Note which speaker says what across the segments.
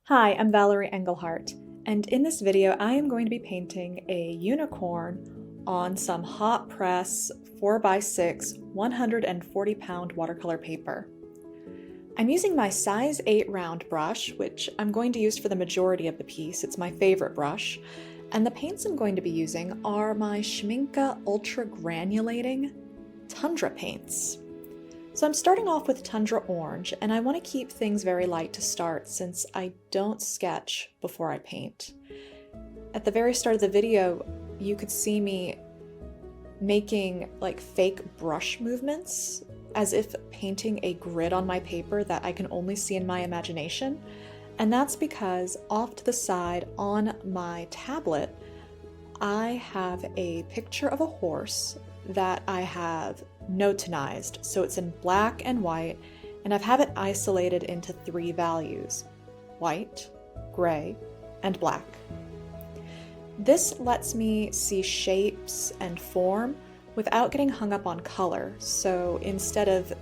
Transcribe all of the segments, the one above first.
Speaker 1: Hi, I'm Valerie Engelhart, and in this video I am going to be painting a unicorn on some hot press 4x6 140-pound watercolor paper. I'm using my size 8 round brush, which I'm going to use for the majority of the piece. It's my favorite brush. And the paints I'm going to be using are my Schmincke Ultra Granulating Tundra paints. So I'm starting off with Tundra Orange, and I want to keep things very light to start since I don't sketch before I paint. At the very start of the video, you could see me making like fake brush movements as if painting a grid on my paper that I can only see in my imagination. And that's because off to the side on my tablet, I have a picture of a horse that I have notonized, so it's in black and white, and I've have it isolated into 3 values: white, gray, and black. This lets me see shapes and form without getting hung up on color, so instead of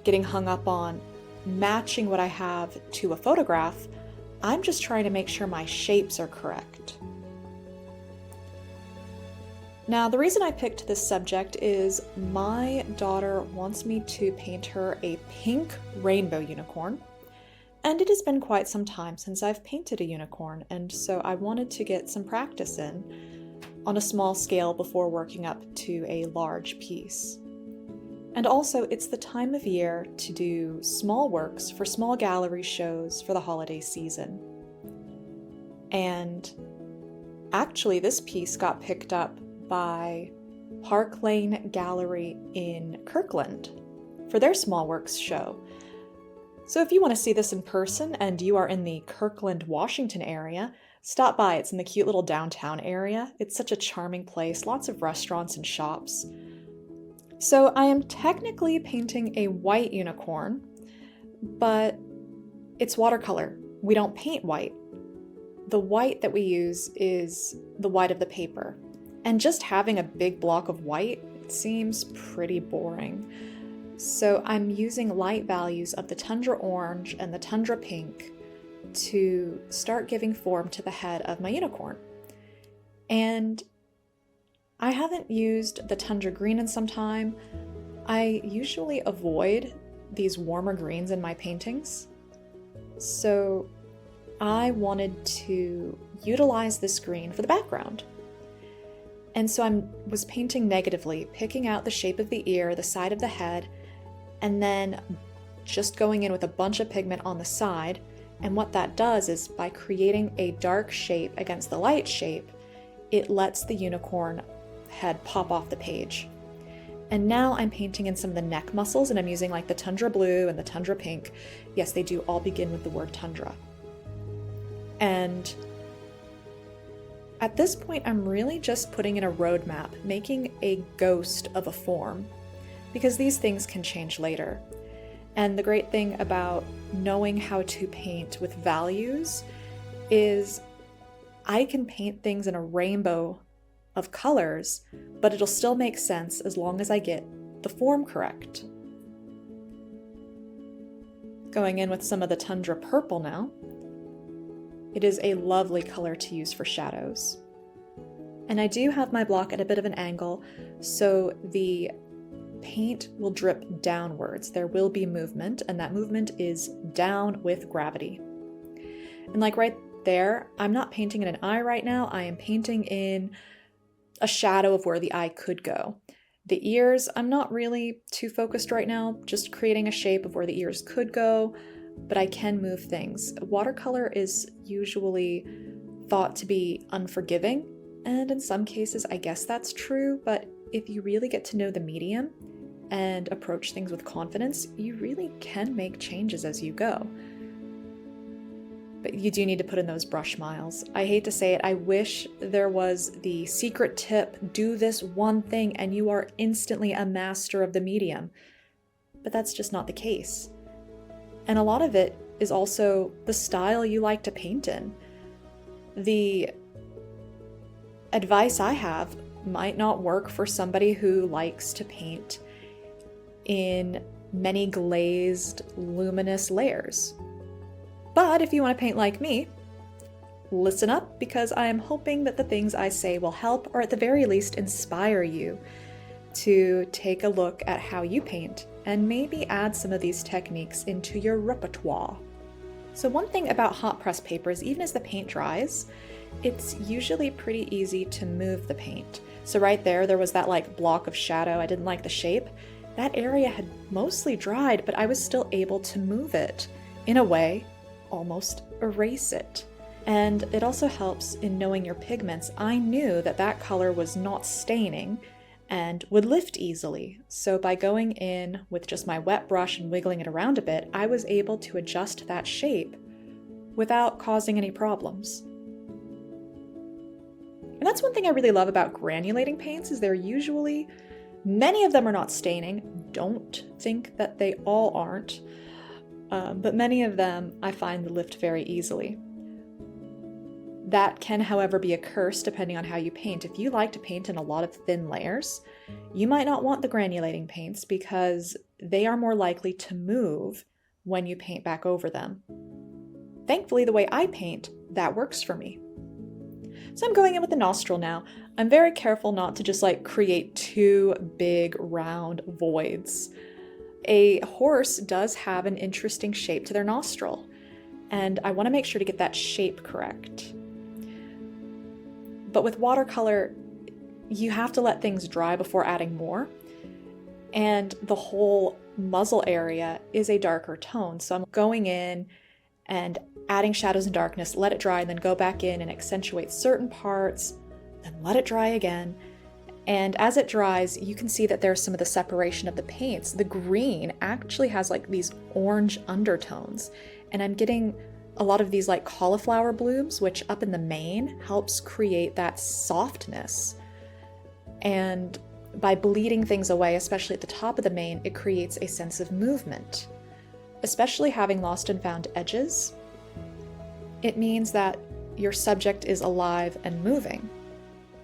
Speaker 1: getting hung up on matching what I have to a photograph, I'm just trying to make sure my shapes are correct. Now, the reason I picked this subject is my daughter wants me to paint her a pink rainbow unicorn, and it has been quite some time since I've painted a unicorn, and so I wanted to get some practice in on a small scale before working up to a large piece. And also, it's the time of year to do small works for small gallery shows for the holiday season. And actually, this piece got picked up by Park Lane Gallery in Kirkland for their small works show. So if you want to see this in person and you are in the Kirkland, Washington area, stop by. It's in the cute little downtown area. It's such a charming place, lots of restaurants and shops. So I am technically painting a white unicorn, but it's watercolor. We don't paint white. The white that we use is the white of the paper. And just having a big block of white seems pretty boring. So I'm using light values of the Tundra Orange and the Tundra Pink to start giving form to the head of my unicorn. And I haven't used the Tundra Green in some time. I usually avoid these warmer greens in my paintings. So I wanted to utilize this green for the background. And so I was painting negatively, picking out the shape of the ear, the side of the head, and then just going in with a bunch of pigment on the side. And what that does is by creating a dark shape against the light shape, it lets the unicorn head pop off the page. And now I'm painting in some of the neck muscles, and I'm using like the Tundra Blue and the Tundra Pink. Yes, they do all begin with the word tundra. And at this point, I'm really just putting in a roadmap, making a ghost of a form, because these things can change later. And the great thing about knowing how to paint with values is I can paint things in a rainbow of colors, but it'll still make sense as long as I get the form correct. Going in with some of the Tundra Purple now. It is a lovely color to use for shadows. And I do have my block at a bit of an angle, so the paint will drip downwards. There will be movement, and that movement is down with gravity. And like right there, I'm not painting in an eye right now, I am painting in a shadow of where the eye could go. The ears, I'm not really too focused right now, just creating a shape of where the ears could go, but I can move things. Watercolor is usually thought to be unforgiving, and in some cases I guess that's true, but if you really get to know the medium and approach things with confidence, you really can make changes as you go. But you do need to put in those brush miles. I hate to say it, I wish there was the secret tip, do this one thing and you are instantly a master of the medium. But that's just not the case. And a lot of it is also the style you like to paint in. The advice I have might not work for somebody who likes to paint in many glazed, luminous layers. But if you want to paint like me, listen up, because I am hoping that the things I say will help, or at the very least inspire you to take a look at how you paint and maybe add some of these techniques into your repertoire. So one thing about hot press paper is even as the paint dries, it's usually pretty easy to move the paint. So right there was that like block of shadow. I didn't like the shape. That area had mostly dried, but I was still able to move it. In a way, almost erase it. And it also helps in knowing your pigments. I knew that that color was not staining and would lift easily. So by going in with just my wet brush and wiggling it around a bit, I was able to adjust that shape without causing any problems. And that's one thing I really love about granulating paints, is many of them are not staining. Don't think that they all aren't, but many of them I find lift very easily. That can, however, be a curse depending on how you paint. If you like to paint in a lot of thin layers, you might not want the granulating paints because they are more likely to move when you paint back over them. Thankfully, the way I paint, that works for me. So I'm going in with the nostril now. I'm very careful not to just create two big round voids. A horse does have an interesting shape to their nostril, and I want to make sure to get that shape correct. But with watercolor, you have to let things dry before adding more. And the whole muzzle area is a darker tone. So I'm going in and adding shadows and darkness, let it dry, and then go back in and accentuate certain parts, then let it dry again. And as it dries, you can see that there's some of the separation of the paints. The green actually has these orange undertones. And I'm getting a lot of these cauliflower blooms, which up in the mane helps create that softness. And by bleeding things away, especially at the top of the mane, it creates a sense of movement. Especially having lost and found edges, it means that your subject is alive and moving,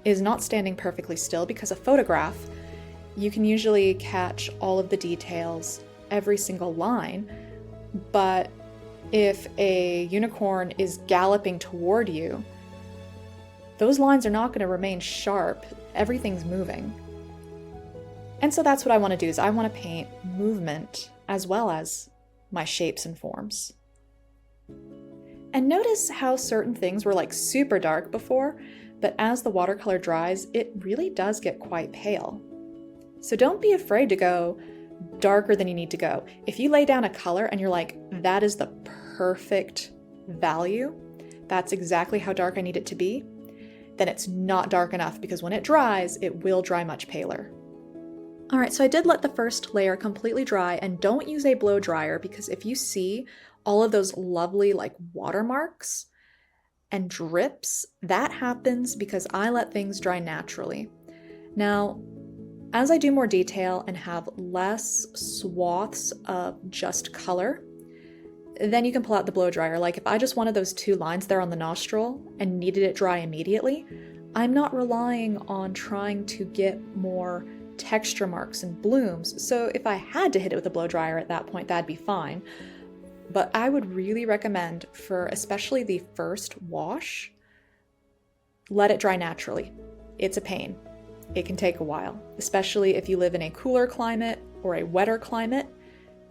Speaker 1: is not standing perfectly still, because a photograph, you can usually catch all of the details, every single line, but if a unicorn is galloping toward you, those lines are not going to remain sharp. Everything's moving. And so that's what I want to do, is I want to paint movement as well as my shapes and forms. And notice how certain things were super dark before, but as the watercolor dries, it really does get quite pale. So don't be afraid to go darker than you need to go. If you lay down a color and you're like, that is the perfect value, that's exactly how dark I need it to be, then it's not dark enough, because when it dries, it will dry much paler. All right, so I did let the first layer completely dry, and don't use a blow dryer, because if you see all of those lovely watermarks and drips, that happens because I let things dry naturally. Now, as I do more detail and have less swaths of just color, then you can pull out the blow dryer. If I just wanted those two lines there on the nostril and needed it dry immediately, I'm not relying on trying to get more texture marks and blooms. So if I had to hit it with a blow dryer at that point, that'd be fine. But I would really recommend, for especially the first wash, let it dry naturally. It's a pain. It can take a while, especially if you live in a cooler climate or a wetter climate,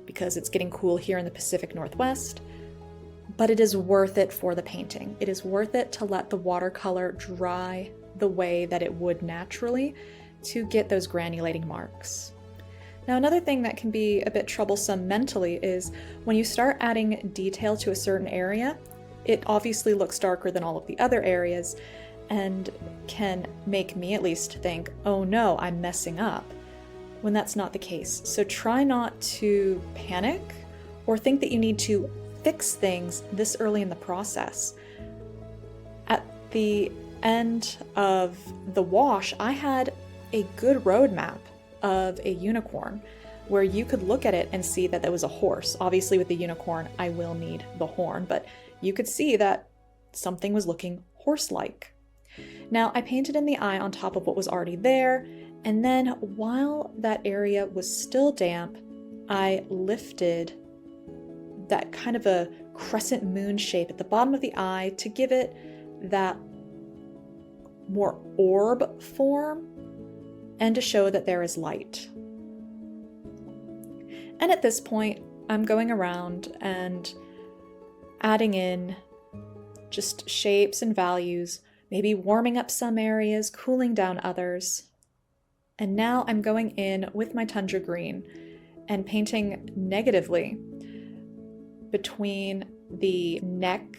Speaker 1: because it's getting cool here in the Pacific Northwest. But it is worth it for the painting. It is worth it to let the watercolor dry the way that it would naturally to get those granulating marks. Now, another thing that can be a bit troublesome mentally is when you start adding detail to a certain area, it obviously looks darker than all of the other areas, and can make me at least think, oh no, I'm messing up, when that's not the case. So try not to panic or think that you need to fix things this early in the process. At the end of the wash, I had a good roadmap of a unicorn where you could look at it and see that there was a horse. Obviously with the unicorn, I will need the horn, but you could see that something was looking horse-like. Now, I painted in the eye on top of what was already there, and then while that area was still damp, I lifted that kind of a crescent moon shape at the bottom of the eye to give it that more orb form and to show that there is light. And at this point, I'm going around and adding in just shapes and values, maybe warming up some areas, cooling down others. And now I'm going in with my tundra green and painting negatively between the neck,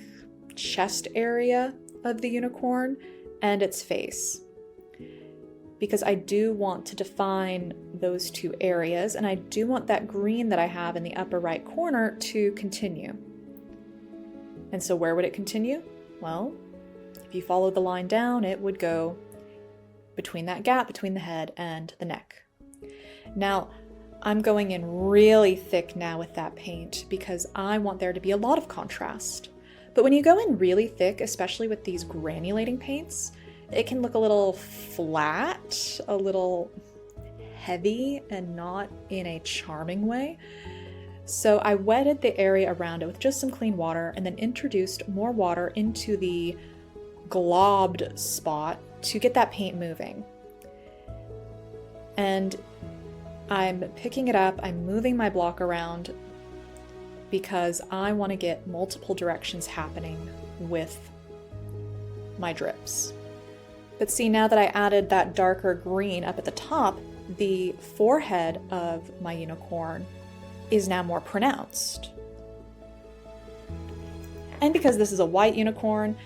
Speaker 1: chest area of the unicorn and its face, because I do want to define those two areas, and I do want that green that I have in the upper right corner to continue. And so where would it continue? Well, if you follow the line down, it would go between that gap between the head and the neck. Now, I'm going in really thick now with that paint because I want there to be a lot of contrast. But when you go in really thick, especially with these granulating paints, it can look a little flat, a little heavy, and not in a charming way. So I wetted the area around it with just some clean water and then introduced more water into the globbed spot to get that paint moving. And I'm picking it up, I'm moving my block around because I want to get multiple directions happening with my drips. But see, now that I added that darker green up at the top, the forehead of my unicorn is now more pronounced. And because this is a white unicorn,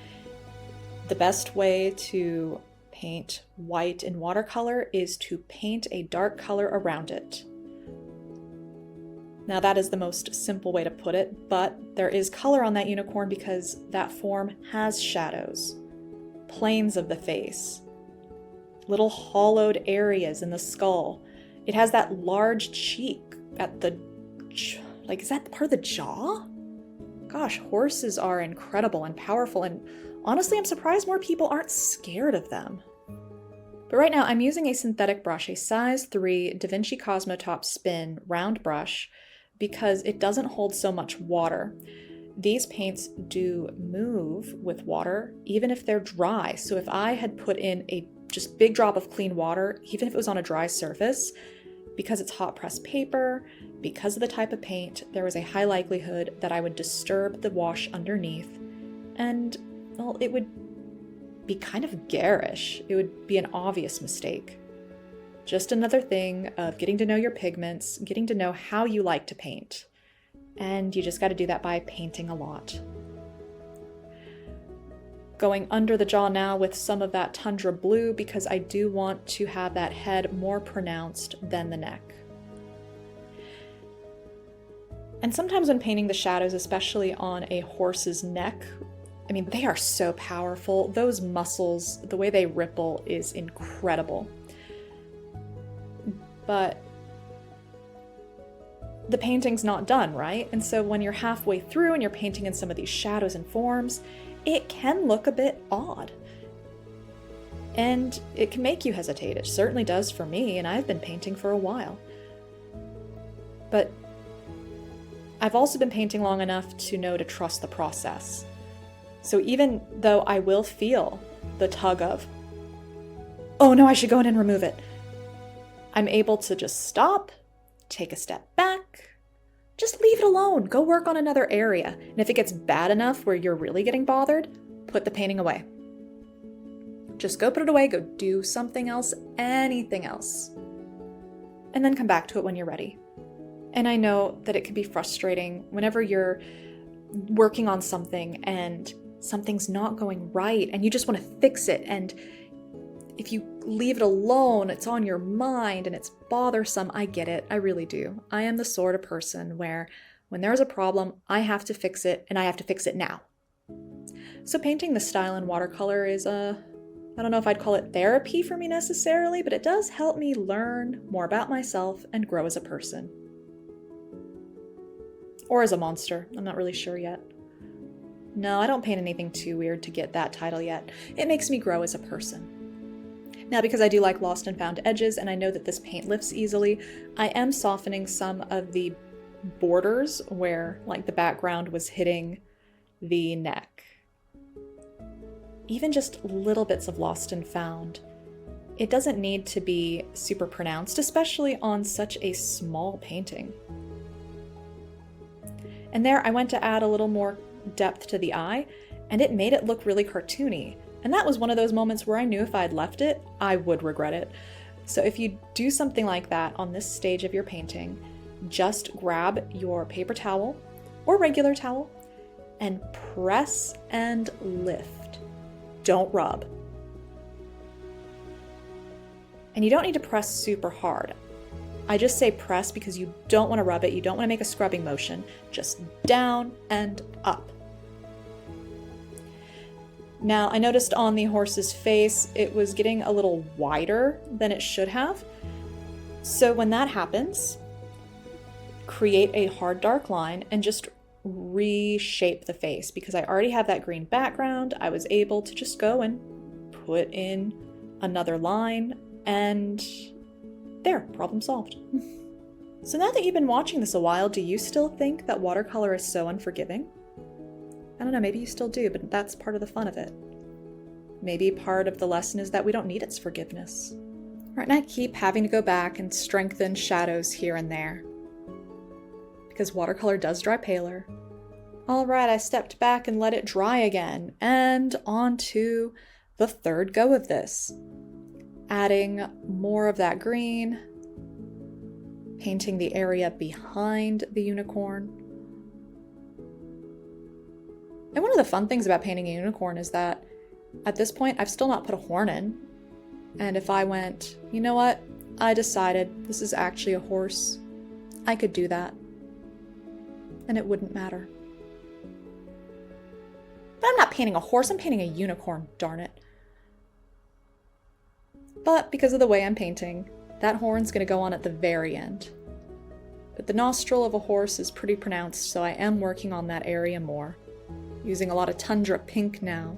Speaker 1: the best way to paint white in watercolor is to paint a dark color around it. Now that is the most simple way to put it, but there is color on that unicorn because that form has shadows, planes of the face, little hollowed areas in the skull. It has that large cheek at the, is that part of the jaw? Gosh, horses are incredible and powerful, and honestly, I'm surprised more people aren't scared of them. But right now, I'm using a synthetic brush, a size 3 Da Vinci Cosmo Top Spin round brush, because it doesn't hold so much water. These paints do move with water, even if they're dry. So if I had put in a just big drop of clean water, even if it was on a dry surface, because it's hot pressed paper, because of the type of paint, there was a high likelihood that I would disturb the wash underneath, and well, it would be kind of garish. It would be an obvious mistake. Just another thing of getting to know your pigments, getting to know how you like to paint. And you just got to do that by painting a lot. Going under the jaw now with some of that tundra blue because I do want to have that head more pronounced than the neck. And sometimes when painting the shadows, especially on a horse's neck, I mean, they are so powerful. Those muscles, the way they ripple is incredible. But the painting's not done, right? And so when you're halfway through and you're painting in some of these shadows and forms, it can look a bit odd. And it can make you hesitate. It certainly does for me, and I've been painting for a while. But I've also been painting long enough to know to trust the process. So even though I will feel the tug of, oh no, I should go in and remove it, I'm able to just stop, take a step back, just leave it alone, go work on another area. And if it gets bad enough where you're really getting bothered, put the painting away. Just go put it away, go do something else, anything else. And then come back to it when you're ready. And I know that it can be frustrating whenever you're working on something and something's not going right and you just want to fix it, and if you leave it alone, it's on your mind and it's bothersome. I get it. I really do. I am the sort of person where when there's a problem, I have to fix it, and I have to fix it now. So painting this style in watercolor is I don't know if I'd call it therapy for me necessarily, but it does help me learn more about myself and grow as a person. Or as a monster. I'm not really sure yet. No, I don't paint anything too weird to get that title yet. It makes me grow as a person. Now, because I do like lost and found edges, and I know that this paint lifts easily, I am softening some of the borders where like the background was hitting the neck. Even just little bits of lost and found. It doesn't need to be super pronounced, especially on such a small painting. And there I went to add a little more depth to the eye, and it made it look really cartoony. And that was one of those moments where I knew if I'd left it, I would regret it. So if you do something like that on this stage of your painting, just grab your paper towel or regular towel and press and lift. Don't rub. And you don't need to press super hard. I just say press because you don't want to rub it, you don't want to make a scrubbing motion, just down and up. Now, I noticed on the horse's face, it was getting a little wider than it should have. So when that happens, create a hard dark line and just reshape the face. Because I already have that green background, I was able to just go and put in another line and there, problem solved. So now that you've been watching this a while, do you still think that watercolor is so unforgiving? I don't know, maybe you still do, but that's part of the fun of it. Maybe part of the lesson is that we don't need its forgiveness. All right, and I keep having to go back and strengthen shadows here and there, because watercolor does dry paler. All right, I stepped back and let it dry again, and on to the third go of this. Adding more of that green, painting the area behind the unicorn. And one of the fun things about painting a unicorn is that at this point, I've still not put a horn in. And if I went, you know what, I decided this is actually a horse, I could do that. And it wouldn't matter. But I'm not painting a horse, I'm painting a unicorn, darn it. But because of the way I'm painting, that horn's gonna go on at the very end. But the nostril of a horse is pretty pronounced, so I am working on that area more. Using a lot of tundra pink now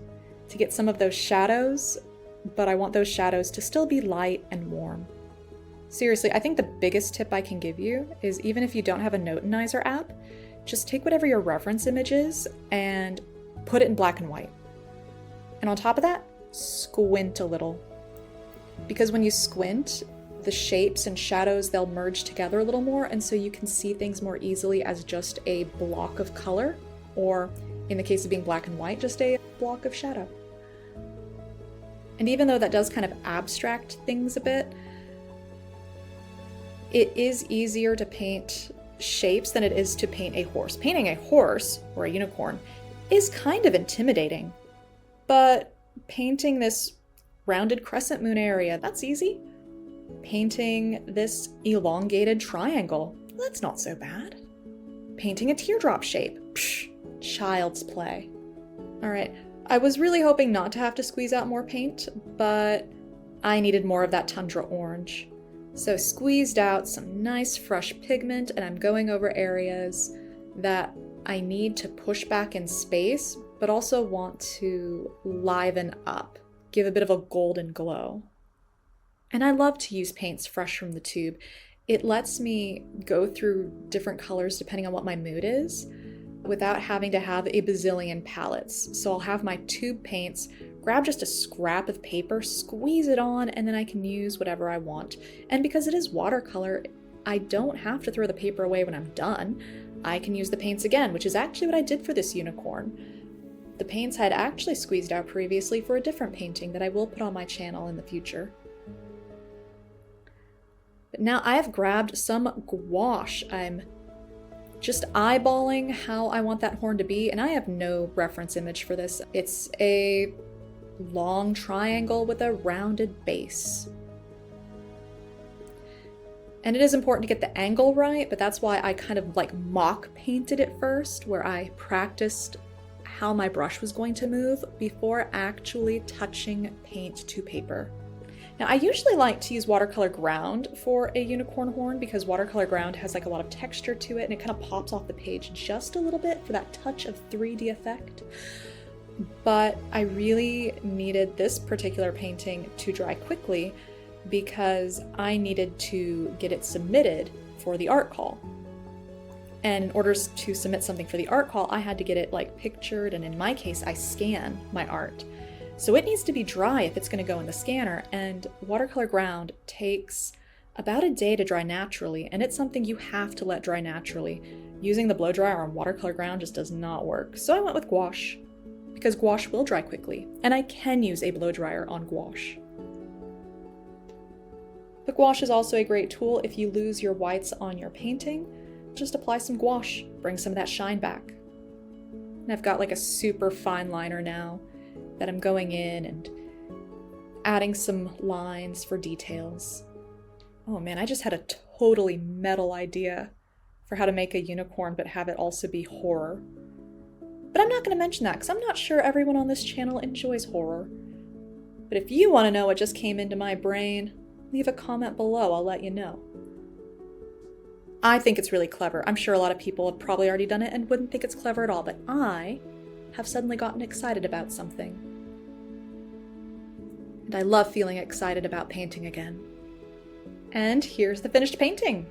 Speaker 1: to get some of those shadows, but I want those shadows to still be light and warm. Seriously, I think the biggest tip I can give you is even if you don't have a Notenizer app, just take whatever your reference image is and put it in black and white. And on top of that, squint a little. Because when you squint, the shapes and shadows, they'll merge together a little more, and so you can see things more easily as just a block of color, or in the case of being black and white, just a block of shadow. And even though that does kind of abstract things a bit, it is easier to paint shapes than it is to paint a horse. Painting a horse, or a unicorn, is kind of intimidating, but painting this rounded crescent moon area, that's easy. Painting this elongated triangle, that's not so bad. Painting a teardrop shape, psh, child's play. All right, I was really hoping not to have to squeeze out more paint, but I needed more of that tundra orange. So squeezed out some nice fresh pigment, and I'm going over areas that I need to push back in space, but also want to liven up, give a bit of a golden glow. And I love to use paints fresh from the tube. It lets me go through different colors depending on what my mood is, without having to have a bazillion palettes. So I'll have my tube paints, grab just a scrap of paper, squeeze it on, and then I can use whatever I want. And because it is watercolor, I don't have to throw the paper away when I'm done. I can use the paints again, which is actually what I did for this unicorn. The paints I'd actually squeezed out previously for a different painting that I will put on my channel in the future. But now I have grabbed some gouache. I'm just eyeballing how I want that horn to be, and I have no reference image for this. It's a long triangle with a rounded base. And it is important to get the angle right, but that's why I kind of like mock painted it first, where I practiced how my brush was going to move before actually touching paint to paper. Now, I usually like to use watercolor ground for a unicorn horn because watercolor ground has like a lot of texture to it and it kind of pops off the page just a little bit for that touch of 3D effect. But I really needed this particular painting to dry quickly because I needed to get it submitted for the art call. And in order to submit something for the art call, I had to get it like pictured, and in my case, I scan my art. So it needs to be dry if it's going to go in the scanner, and watercolor ground takes about a day to dry naturally, and it's something you have to let dry naturally. Using the blow dryer on watercolor ground just does not work. So I went with gouache, because gouache will dry quickly, and I can use a blow dryer on gouache. But gouache is also a great tool if you lose your whites on your painting. Just apply some gouache, bring some of that shine back. And I've got like a super fine liner now that I'm going in and adding some lines for details. Oh man, I just had a totally metal idea for how to make a unicorn but have it also be horror. But I'm not going to mention that because I'm not sure everyone on this channel enjoys horror. But if you want to know what just came into my brain, leave a comment below, I'll let you know. I think it's really clever. I'm sure a lot of people have probably already done it and wouldn't think it's clever at all, but I have suddenly gotten excited about something. And I love feeling excited about painting again. And here's the finished painting.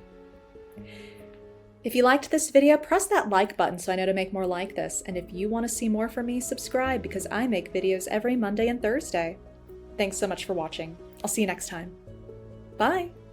Speaker 1: If you liked this video, press that like button so I know to make more like this. And if you want to see more from me, subscribe because I make videos every Monday and Thursday. Thanks so much for watching. I'll see you next time. Bye!